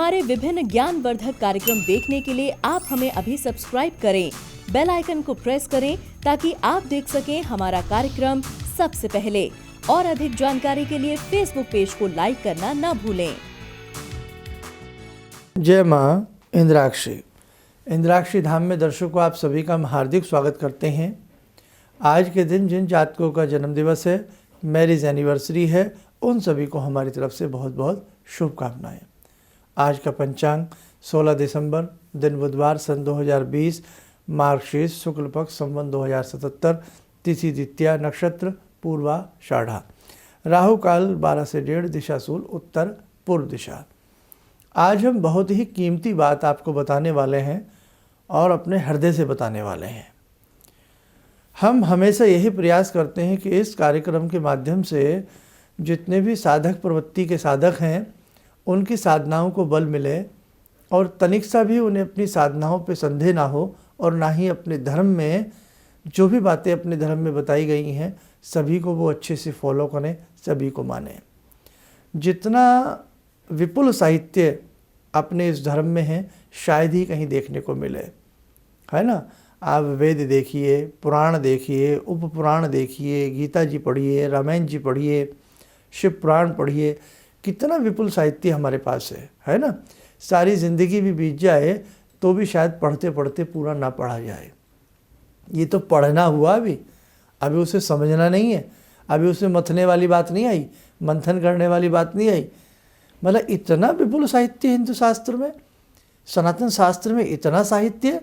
हमारे विभिन्न ज्ञानवर्धक कार्यक्रम देखने के लिए आप हमें अभी सब्सक्राइब करें, बेल आइकन को प्रेस करें ताकि आप देख सकें हमारा कार्यक्रम सबसे पहले। और अधिक जानकारी के लिए फेसबुक पेज को लाइक करना न भूलें। जय माँ इंद्राक्षी धाम में दर्शकों आप सभी का हम हार्दिक स्वागत करते हैं। आज के दिन जिन जातकों का जन्म दिवस है, मैरिज एनिवर्सरी है, उन सभी को हमारी तरफ से बहुत बहुत शुभकामनाएं। आज का पंचांग 16 दिसंबर दिन बुधवार सन 2020, मार्गशीर्ष शुक्ल पक्ष संवत 2077, तिथि द्वितीया, नक्षत्र पूर्वाषाढ़ा, राहु काल 12 से 1:30, दिशा शूल उत्तर पूर्व दिशा। आज हम बहुत ही कीमती बात आपको बताने वाले हैं और अपने हृदय से बताने वाले हैं। हम हमेशा यही प्रयास करते हैं कि इस कार्यक्रम के माध्यम से जितने भी साधक प्रवृत्ति के साधक हैं उनकी साधनाओं को बल मिले और तनिक सा भी उन्हें अपनी साधनाओं पे संदेह ना हो और ना ही अपने धर्म में जो भी बातें अपने धर्म में बताई गई हैं सभी को वो अच्छे से फॉलो करें, सभी को मानें। जितना विपुल साहित्य अपने इस धर्म में है शायद ही कहीं देखने को मिले, है ना। आप वेद देखिए, पुराण देखिए, उपपुराण देखिए, गीता जी पढ़िए, रामायण जी पढ़िए, शिव पुराण पढ़िए, कितना विपुल साहित्य हमारे पास है ना। सारी ज़िंदगी भी बीत जाए तो भी शायद पढ़ते पढ़ते पूरा ना पढ़ा जाए। ये तो पढ़ना हुआ अभी उसे समझना नहीं है, अभी उसे मथने वाली बात नहीं आई, मंथन करने वाली बात नहीं आई। मतलब इतना विपुल साहित्य हिंदू शास्त्र में, सनातन शास्त्र में इतना साहित्य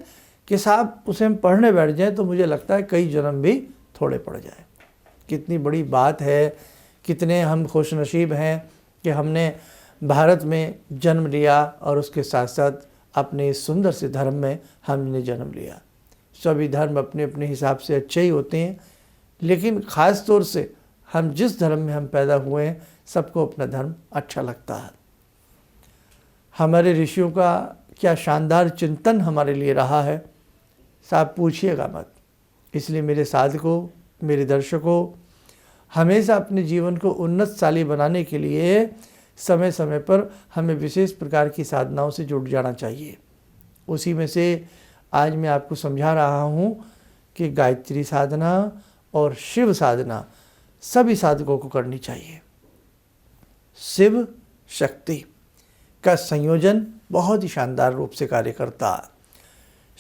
कि साहब उसे हम पढ़ने बैठ जाएं तो मुझे लगता है कई जन्म भी थोड़े पड़ जाए। कितनी बड़ी बात है, कितने हम खुशनसीब हैं कि हमने भारत में जन्म लिया और उसके साथ साथ अपने इस सुंदर से धर्म में हमने जन्म लिया। सभी धर्म अपने अपने हिसाब से अच्छे ही होते हैं, लेकिन ख़ास तौर से हम जिस धर्म में हम पैदा हुए हैं सबको अपना धर्म अच्छा लगता है। हमारे ऋषियों का क्या शानदार चिंतन हमारे लिए रहा है, साहब पूछिएगा मत। इसलिए मेरे साधकों, मेरे दर्शकों, हमेशा अपने जीवन को उन्नतशाली बनाने के लिए समय समय पर हमें विशेष प्रकार की साधनाओं से जुड़ जाना चाहिए। उसी में से आज मैं आपको समझा रहा हूँ कि गायत्री साधना और शिव साधना सभी साधकों को करनी चाहिए। शिव शक्ति का संयोजन बहुत ही शानदार रूप से कार्य करता है।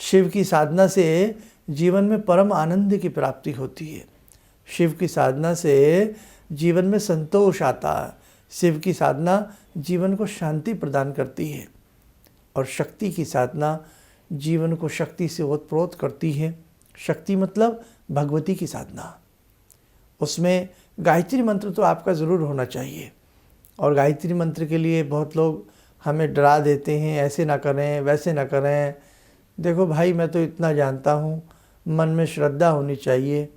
शिव की साधना से जीवन में परम आनंद की प्राप्ति होती है। शिव की साधना से जीवन में संतोष आता है। शिव की साधना जीवन को शांति प्रदान करती है और शक्ति की साधना जीवन को शक्ति से ओतप्रोत करती है। शक्ति मतलब भगवती की साधना। उसमें गायत्री मंत्र तो आपका ज़रूर होना चाहिए। और गायत्री मंत्र के लिए बहुत लोग हमें डरा देते हैं, ऐसे ना करें, वैसे ना करें। देखो भाई, मैं तो इतना जानता हूँ, मन में श्रद्धा होनी चाहिए,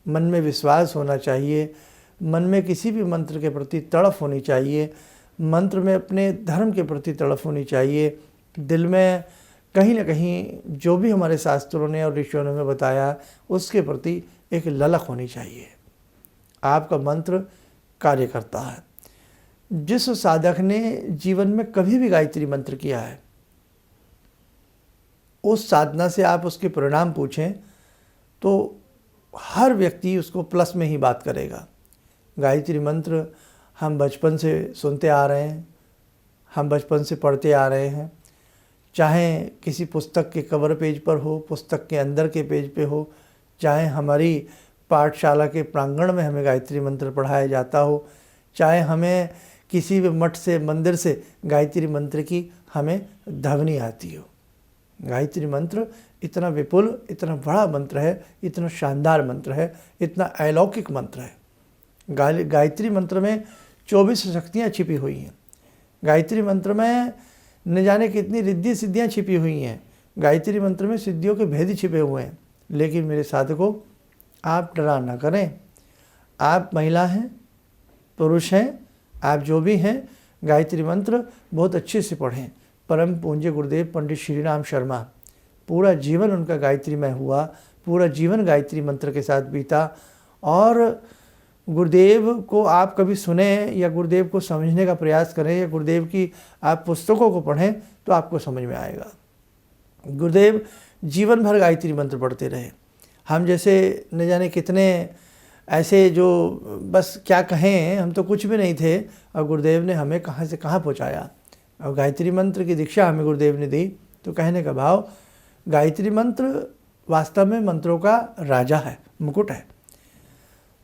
मन में विश्वास होना चाहिए, मन में किसी भी मंत्र के प्रति तड़फ होनी चाहिए, मंत्र में अपने धर्म के प्रति तड़फ होनी चाहिए। दिल में कहीं ना कहीं जो भी हमारे शास्त्रों ने और ऋषियों ने हमें बताया उसके प्रति एक ललक होनी चाहिए। आपका मंत्र कार्य करता है। जिस साधक ने जीवन में कभी भी गायत्री मंत्र किया है उस साधना से आप उसके परिणाम पूछें तो हर व्यक्ति उसको प्लस में ही बात करेगा। गायत्री मंत्र हम बचपन से सुनते आ रहे हैं, हम बचपन से पढ़ते आ रहे हैं, चाहे किसी पुस्तक के कवर पेज पर हो, पुस्तक के अंदर के पेज पे हो, चाहे हमारी पाठशाला के प्रांगण में हमें गायत्री मंत्र पढ़ाया जाता हो, चाहे हमें किसी भी मठ से, मंदिर से गायत्री मंत्र की हमें ध्वनि आती हो। गायत्री मंत्र इतना विपुल, इतना बड़ा मंत्र है, इतना शानदार मंत्र है, इतना अलौकिक मंत्र है। गायत्री मंत्र में 24 शक्तियाँ छिपी हुई हैं। गायत्री मंत्र में न जाने कितनी रिद्धि सिद्धियाँ छिपी हुई हैं। गायत्री मंत्र में सिद्धियों के भेद छिपे हुए हैं। लेकिन मेरे साधकों, आप डरा ना करें। आप महिला हैं, पुरुष हैं, आप जो भी हैं, गायत्री मंत्र बहुत अच्छे से पढ़ें। परम पूज्य गुरुदेव पंडित श्रीराम शर्मा, पूरा जीवन उनका गायत्री में हुआ, पूरा जीवन गायत्री मंत्र के साथ बीता और गुरुदेव को आप कभी सुने या गुरुदेव को समझने का प्रयास करें या गुरुदेव की आप पुस्तकों को पढ़ें तो आपको समझ में आएगा। गुरुदेव जीवन भर गायत्री मंत्र पढ़ते रहे। हम जैसे न जाने कितने ऐसे जो बस क्या कहें, हम तो कुछ भी नहीं थे और गुरुदेव ने हमें कहाँ से कहाँ पहुँचाया। और गायत्री मंत्र की दीक्षा हमें गुरुदेव ने दी। तो कहने का भाव, गायत्री मंत्र वास्तव में मंत्रों का राजा है, मुकुट है।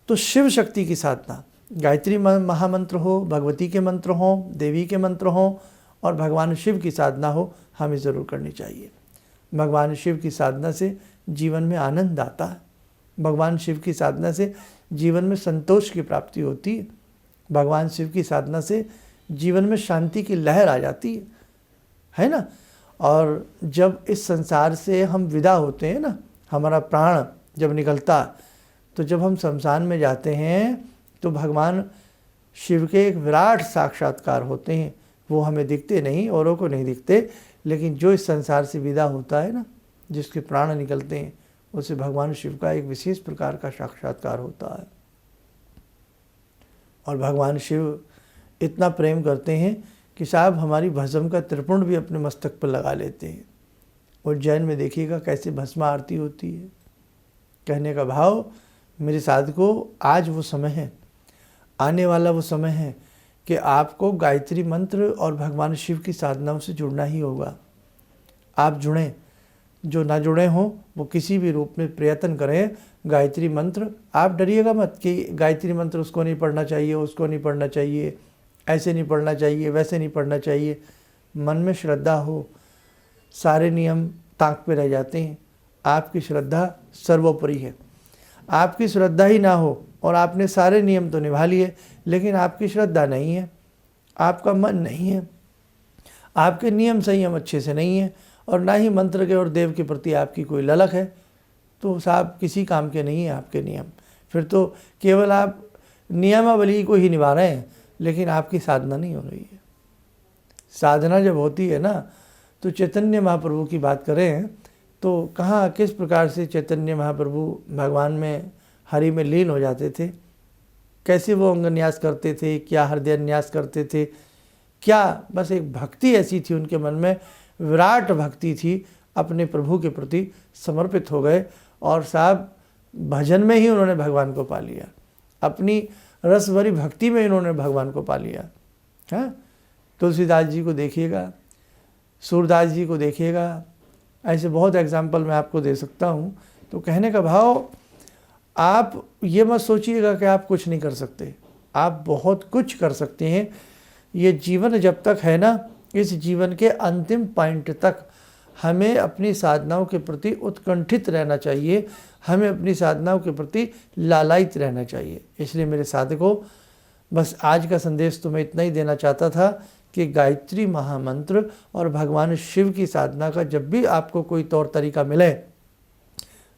तो शिव शक्ति की साधना, गायत्री महामंत्र हो, भगवती के मंत्र हो, देवी के मंत्र हो और भगवान शिव की साधना हो, हमें ज़रूर करनी चाहिए। भगवान शिव की साधना से जीवन में आनंद आता है। भगवान शिव की साधना से जीवन में संतोष की प्राप्ति होती है। भगवान शिव की साधना से जीवन में शांति की लहर आ जाती है ना। और जब इस संसार से हम विदा होते हैं ना, हमारा प्राण जब निकलता, तो जब हम शमशान में जाते हैं तो भगवान शिव के एक विराट साक्षात्कार होते हैं। वो हमें दिखते नहीं, औरों को नहीं दिखते, लेकिन जो इस संसार से विदा होता है ना, जिसके प्राण निकलते हैं, उसे भगवान शिव का एक विशेष प्रकार का साक्षात्कार होता है। और भगवान शिव इतना प्रेम करते हैं कि साहब हमारी भस्म का त्रिपुंड भी अपने मस्तक पर लगा लेते हैं। उज्जैन में देखिएगा कैसे भस्म आरती होती है। कहने का भाव, मेरे साधकों, आज वो समय है, आने वाला वो समय है कि आपको गायत्री मंत्र और भगवान शिव की साधनाओं से जुड़ना ही होगा। आप जुड़ें, जो ना जुड़े हों वो किसी भी रूप में प्रयत्न करें। गायत्री मंत्र, आप डरिएगा मत कि गायत्री मंत्र उसको नहीं पढ़ना चाहिए, उसको नहीं पढ़ना चाहिए, ऐसे नहीं पढ़ना चाहिए, वैसे नहीं पढ़ना चाहिए। मन में श्रद्धा हो, सारे नियम ताक पे रह जाते हैं। आपकी श्रद्धा सर्वोपरि है। आपकी श्रद्धा ही ना हो और आपने सारे नियम तो निभा लिए, लेकिन आपकी श्रद्धा नहीं है, आपका मन नहीं है, आपके नियम संयम अच्छे से नहीं है और ना ही मंत्र के और देव के प्रति आपकी कोई ललक है, तो साहब किसी काम के नहीं है आपके नियम। फिर तो केवल आप नियमावली को ही निभा रहे हैं, लेकिन आपकी साधना नहीं हो रही है। साधना जब होती है ना, तो चैतन्य महाप्रभु की बात करें तो कहाँ किस प्रकार से चैतन्य महाप्रभु भगवान में, हरि में लीन हो जाते थे, कैसे वो अंगन्यास करते थे, क्या हृदय न्यास करते थे, क्या बस एक भक्ति ऐसी थी उनके मन में, विराट भक्ति थी, अपने प्रभु के प्रति समर्पित हो गए और साहब भजन में ही उन्होंने भगवान को पा लिया। अपनी रस भरी भक्ति में इन्होंने भगवान को पा लिया। हाँ, तुलसीदास जी को देखिएगा, सूरदास जी को देखिएगा, ऐसे बहुत एग्जाम्पल मैं आपको दे सकता हूँ। तो कहने का भाव, आप ये मत सोचिएगा कि आप कुछ नहीं कर सकते, आप बहुत कुछ कर सकते हैं। ये जीवन जब तक है ना, इस जीवन के अंतिम पॉइंट तक हमें अपनी साधनाओं के प्रति उत्कंठित रहना चाहिए, हमें अपनी साधनाओं के प्रति लालायित रहना चाहिए। इसलिए मेरे साधकों, बस आज का संदेश तो मैं इतना ही देना चाहता था कि गायत्री महामंत्र और भगवान शिव की साधना का जब भी आपको कोई तौर तरीका मिले,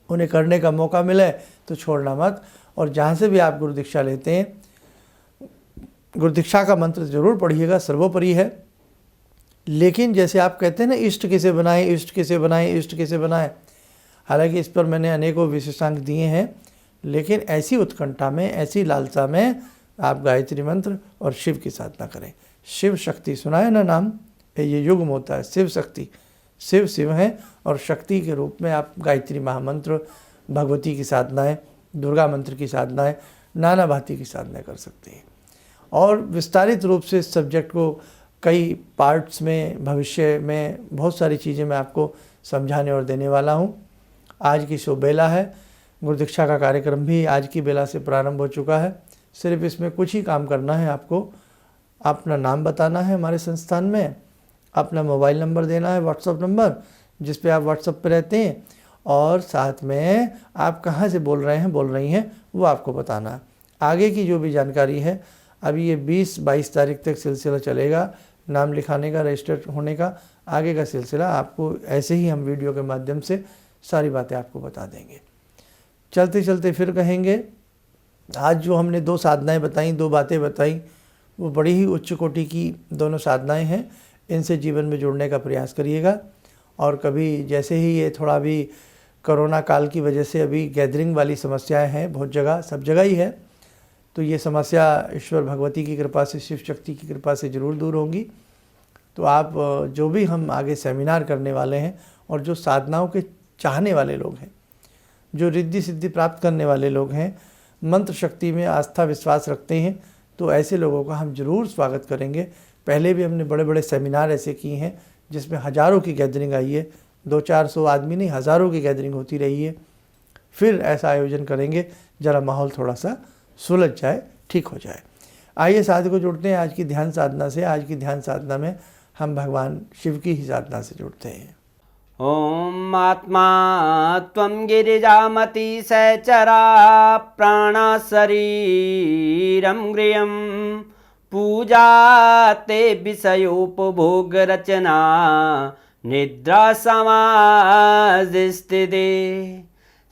उन्हें करने का मौका मिले तो छोड़ना मत। और जहाँ से भी आप गुरु दीक्षा लेते हैं, गुरु दीक्षा का मंत्र ज़रूर पढ़िएगा, सर्वोपरि है। लेकिन जैसे आप कहते हैं ना, इष्ट किसे बनाएं, इष्ट किसे बनाएं, इष्ट किसे बनाएं, हालांकि इस पर मैंने अनेकों विशेषांक दिए हैं, लेकिन ऐसी उत्कंठा में, ऐसी लालसा में आप गायत्री मंत्र और शिव की साधना करें। शिव शक्ति सुना है ना नाम, ये युग्म होता है, शिव शक्ति। शिव शिव हैं और शक्ति के रूप में आप गायत्री महामंत्र, भगवती की साधनाएं, दुर्गा मंत्र की साधनाएं, नाना भांति की साधनाएं कर सकते हैं। और विस्तारित रूप से इस सब्जेक्ट को कई पार्ट्स में भविष्य में बहुत सारी चीज़ें मैं आपको समझाने और देने वाला हूँ। आज की शो बेला है, गुरु दीक्षा का कार्यक्रम भी आज की बेला से प्रारंभ हो चुका है। सिर्फ इसमें कुछ ही काम करना है, आपको अपना नाम बताना है हमारे संस्थान में, अपना मोबाइल नंबर देना है, व्हाट्सअप नंबर जिस पे आप व्हाट्सअप पे रहते हैं, और साथ में आप कहाँ से बोल रहे हैं, बोल रही हैं, वो आपको बताना है। आगे की जो भी जानकारी है, अभी ये 20-22 तारीख तक सिलसिला चलेगा नाम लिखाने का, रजिस्टर होने का। आगे का सिलसिला आपको ऐसे ही हम वीडियो के माध्यम से सारी बातें आपको बता देंगे। चलते चलते फिर कहेंगे, आज जो हमने 2 साधनाएं बताई, 2 बातें बताई, वो बड़ी ही उच्च कोटि की दोनों साधनाएं हैं। इनसे जीवन में जुड़ने का प्रयास करिएगा। और कभी जैसे ही ये थोड़ा भी कोरोना काल की वजह से अभी गैदरिंग वाली समस्याएं हैं बहुत जगह, सब जगह ही है, तो ये समस्या ईश्वर भगवती की कृपा से, शिव शक्ति की कृपा से ज़रूर दूर होंगी। तो आप जो भी हम आगे सेमिनार करने वाले हैं और जो साधनाओं के चाहने वाले लोग हैं, जो रिद्धि सिद्धि प्राप्त करने वाले लोग हैं, मंत्र शक्ति में आस्था विश्वास रखते हैं, तो ऐसे लोगों का हम ज़रूर स्वागत करेंगे। पहले भी हमने बड़े बड़े सेमिनार ऐसे किए हैं जिसमें हज़ारों की गैदरिंग आई है, 200-400 आदमी नहीं, हज़ारों की गैदरिंग होती रही है। फिर ऐसा आयोजन करेंगे जरा माहौल थोड़ा सा सुलझ जाए, ठीक हो जाए। आइए साथ को जुड़ते हैं आज की ध्यान साधना से। आज की ध्यान साधना में हम भगवान शिव की ही साधना से जुड़ते हैं। ॐ आत्मा त्वं गिरिजामति सहचरा प्राणा शरीरं गृहं पूजा ते विषयोपभोगरचना निद्रा समाधिस्थिते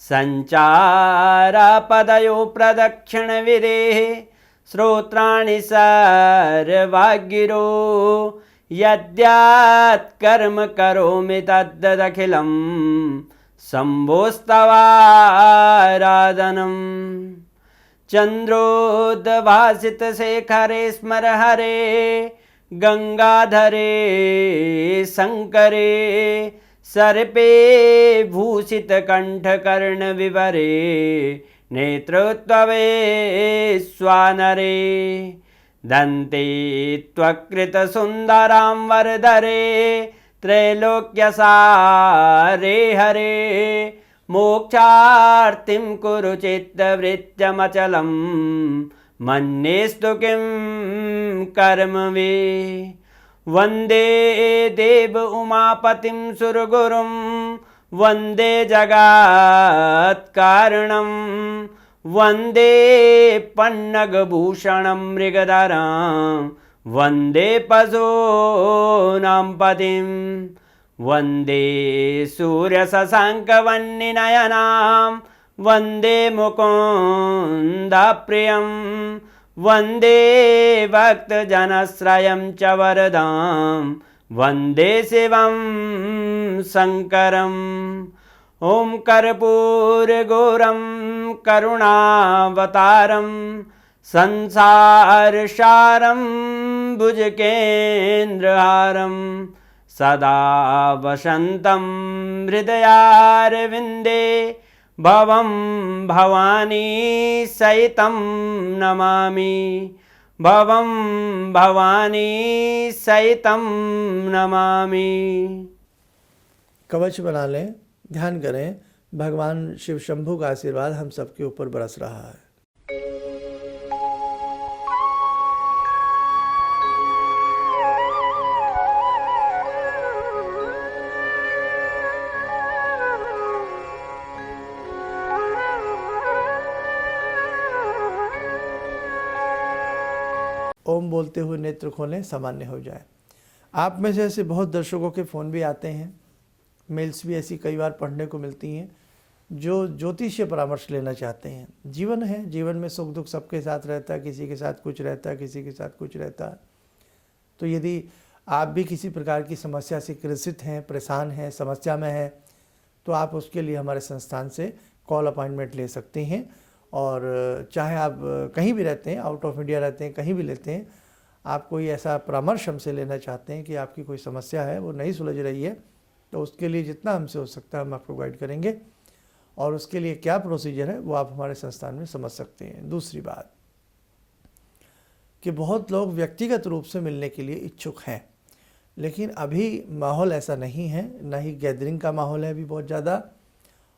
सञ्चारपदयो प्रदक्षिणविधेः श्रोत्राणि सर्वागिरो यद्यात् कर्म करोमि तद्दखिलं शम्भोस्तवाराधनम् चन्द्रोद्भासितशेखरे स्मर हरे गंगाधरे शंकरे सर्पे भूषितकण्ठकर्णविवरे नेत्रोत्तवे स्वानरे दन्ते त्वकृतसुन्दरां वरदरे त्रैलोक्यसारे हरे मोक्षार्तिं कुरु चित्तवृत्त्यमचलं मन्येस्तु किं कर्म वे वन्दे देव उमापतिं सुरगुरुं वन्दे जगत्कारणं वन्दे पन्नगभूषणं मृगधरं वन्दे पशूनां पतिं वन्दे सूर्यशशाङ्कवह्निनयनां वन्दे मुकुन्दप्रियं वन्दे भक्तजनश्रयं च वरदां वन्दे शिवं शङ्करम् ॐ कर्पूरगौरं करुणावतारं संसारसारं भुजगेन्द्रहारं सदा वसन्तं हृदयारविन्दे भवं भवानी सहितं नमामि भवं भवानी सहितं नमामि। कवच बना लें, ध्यान करें, भगवान शिव शंभू का आशीर्वाद हम सबके ऊपर बरस रहा है। ओम बोलते हुए नेत्र खोलें, सामान्य हो जाए। आप में से ऐसे बहुत दर्शकों के फ़ोन भी आते हैं, मेल्स भी ऐसी कई बार पढ़ने को मिलती हैं जो ज्योतिषीय परामर्श लेना चाहते हैं। जीवन है, जीवन में सुख दुख सबके साथ रहता है, किसी के साथ कुछ रहता है, किसी के साथ कुछ रहता है। तो यदि आप भी किसी प्रकार की समस्या से ग्रसित हैं, परेशान हैं, समस्या में हैं, तो आप उसके लिए हमारे संस्थान से कॉल अपॉइंटमेंट ले सकते हैं। और चाहे आप कहीं भी रहते हैं, आउट ऑफ इंडिया रहते हैं, कहीं भी लेते हैं, आप कोई ऐसा परामर्श हमसे लेना चाहते हैं कि आपकी कोई समस्या है वो नहीं सुलझ रही है, तो उसके लिए जितना हमसे हो सकता है हम आपको गाइड करेंगे। और उसके लिए क्या प्रोसीजर है वो आप हमारे संस्थान में समझ सकते हैं। दूसरी बात कि बहुत लोग व्यक्तिगत रूप से मिलने के लिए इच्छुक हैं, लेकिन अभी माहौल ऐसा नहीं है, ना ही गैदरिंग का माहौल है अभी बहुत ज़्यादा,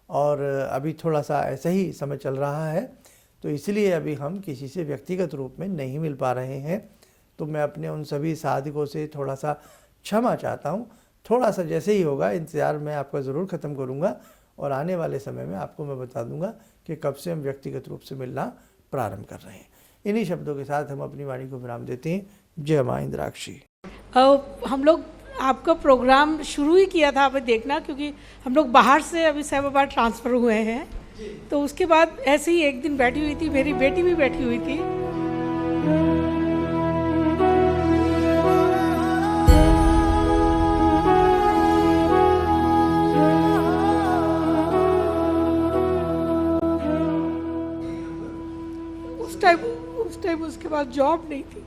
और अभी थोड़ा सा ऐसा ही समय चल रहा है, तो इसलिए अभी हम किसी से व्यक्तिगत रूप में नहीं मिल पा रहे हैं। तो मैं अपने उन सभी साधकों से थोड़ा सा क्षमा चाहता हूँ। थोड़ा सा जैसे ही होगा इंतज़ार मैं आपका ज़रूर ख़त्म करूँगा, और आने वाले समय में आपको मैं बता दूँगा कि कब से हम व्यक्तिगत रूप से मिलना प्रारंभ कर रहे हैं। इन्हीं शब्दों के साथ हम अपनी वाणी को विराम देते हैं। जय माँ इंद्राक्षी। हम लोग आपका प्रोग्राम शुरू ही किया था, आप देखना, क्योंकि हम लोग बाहर से अभी 7 बार ट्रांसफ़र हुए हैं, तो उसके बाद ऐसे ही एक दिन बैठी हुई थी, मेरी बेटी भी बैठी हुई थी। टाइम उसके पास जॉब नहीं थी।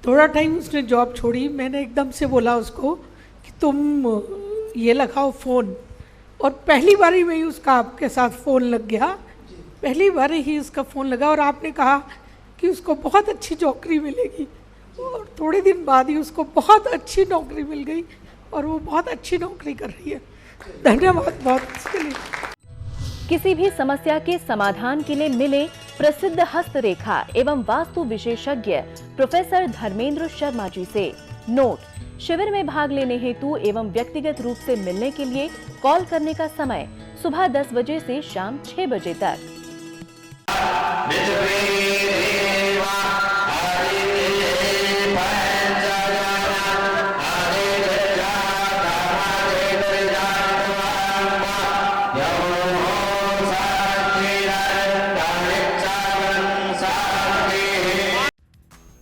थोड़ा टाइम उसने जॉब छोड़ी, मैंने एकदम से बोला उसको कि तुम ये लगाओ फ़ोन, और पहली बारी में ही उसका आपके साथ फ़ोन लग गया। पहली बार ही उसका फ़ोन लगा और आपने कहा कि उसको बहुत अच्छी नौकरी मिलेगी, और थोड़े दिन बाद ही उसको बहुत अच्छी नौकरी मिल गई और वो बहुत अच्छी नौकरी कर रही है। धन्यवाद बहुत इसके लिए। किसी भी समस्या के समाधान के लिए मिले प्रसिद्ध हस्तरेखा एवं वास्तु विशेषज्ञ प्रोफेसर धर्मेंद्र शर्मा जी से। नोट: शिविर में भाग लेने हेतु एवं व्यक्तिगत रूप से मिलने के लिए कॉल करने का समय सुबह 10 बजे से शाम 6 बजे तक।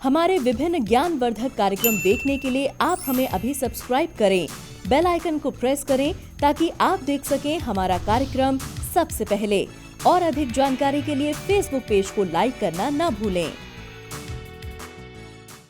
हमारे विभिन्न ज्ञानवर्धक कार्यक्रम देखने के लिए आप हमें अभी सब्सक्राइब करें, बेल आइकन को प्रेस करें ताकि आप देख सकें हमारा कार्यक्रम सबसे पहले। और अधिक जानकारी के लिए फेसबुक पेज को लाइक करना न भूलें।